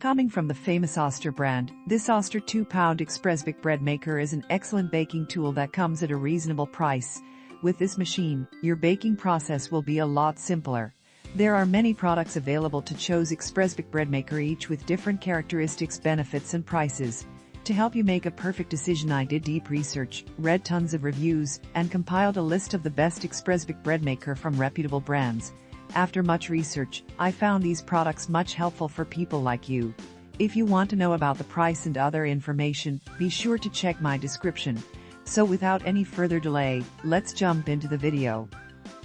Coming from the famous Oster brand, this Oster 2-pound Expressbake Breadmaker is an excellent baking tool that comes at a reasonable price. With this machine, your baking process will be a lot simpler. There are many products available to choose Expressbake Breadmaker, each with different characteristics, benefits and prices. To help you make a perfect decision, I did deep research, read tons of reviews, and compiled a list of the best Expressbake Breadmaker from reputable brands. After much research, I found these products much helpful for people like you. If you want to know about the price and other information, be sure to check my description. So without any further delay, let's jump into the video.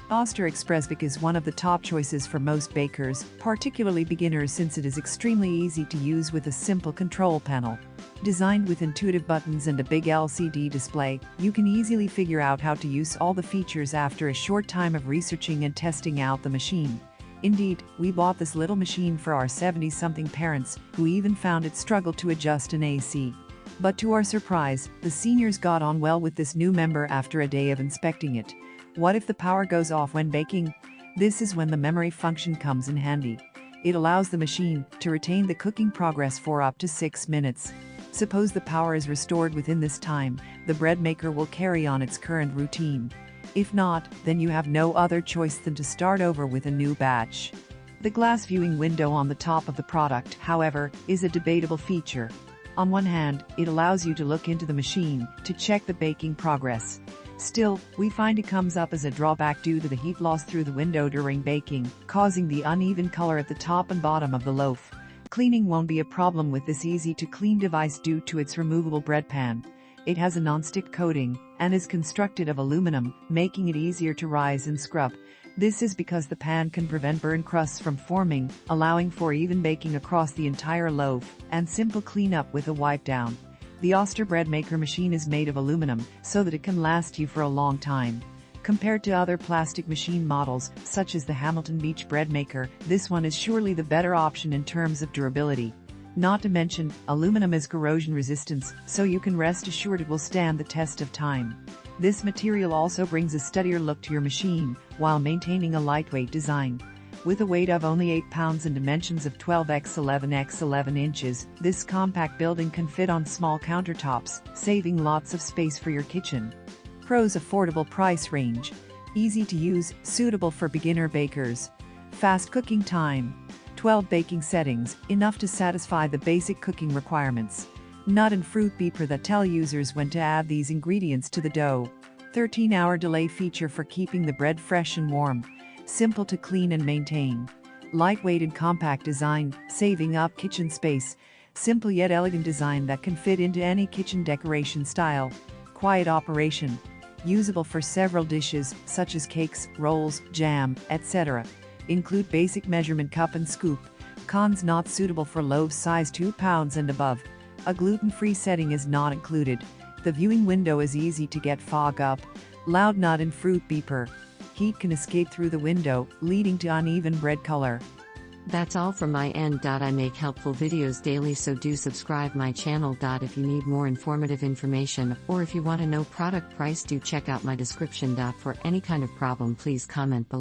Oster Expressbake is one of the top choices for most bakers, particularly beginners, since it is extremely easy to use with a simple control panel. Designed with intuitive buttons and a big LCD display, you can easily figure out how to use all the features after a short time of researching and testing out the machine. Indeed, we bought this little machine for our 70-something parents, who even found it struggled to adjust an AC. But to our surprise, the seniors got on well with this new member after a day of inspecting it. What if the power goes off when baking? This is when the memory function comes in handy. It allows the machine to retain the cooking progress for up to 6 minutes. Suppose the power is restored within this time, the bread maker will carry on its current routine. If not, then you have no other choice than to start over with a new batch. The glass viewing window on the top of the product, however, is a debatable feature. On one hand, it allows you to look into the machine to check the baking progress. Still, we find it comes up as a drawback due to the heat loss through the window during baking, causing the uneven color at the top and bottom of the loaf. Cleaning won't be a problem with this easy-to-clean device due to its removable bread pan. It has a non-stick coating and is constructed of aluminum, making it easier to rise and scrub. This is because the pan can prevent burn crusts from forming, allowing for even baking across the entire loaf and simple cleanup with a wipe down. The Oster Breadmaker machine is made of aluminum so that it can last you for a long time. Compared to other plastic machine models, such as the Hamilton Beach Breadmaker, this one is surely the better option in terms of durability. Not to mention, aluminum is corrosion resistant, so you can rest assured it will stand the test of time. This material also brings a steadier look to your machine, while maintaining a lightweight design. With a weight of only 8 pounds and dimensions of 12x11x11 inches, this compact building can fit on small countertops, saving lots of space for your kitchen. Pros: affordable price range, easy to use, suitable for beginner bakers. Fast cooking time, 12 baking settings, enough to satisfy the basic cooking requirements. Nut and fruit beeper that tell users when to add these ingredients to the dough. 13-hour delay feature for keeping the bread fresh and warm. Simple to clean and maintain. Lightweight and compact design, saving up kitchen space. Simple yet elegant design that can fit into any kitchen decoration style. Quiet operation. Usable for several dishes, such as cakes, rolls, jam, etc. Include basic measurement cup and scoop. Cons: not suitable for loaves size 2 pounds and above. A gluten-free setting is not included. The viewing window is easy to get fog up. Loud nut and fruit beeper. Heat can escape through the window, leading to uneven bread color. That's all from my end. I make helpful videos daily, so do subscribe my channel. If you need more informative information, or if you want to know product price, do check out my description. For any kind of problem, please comment below.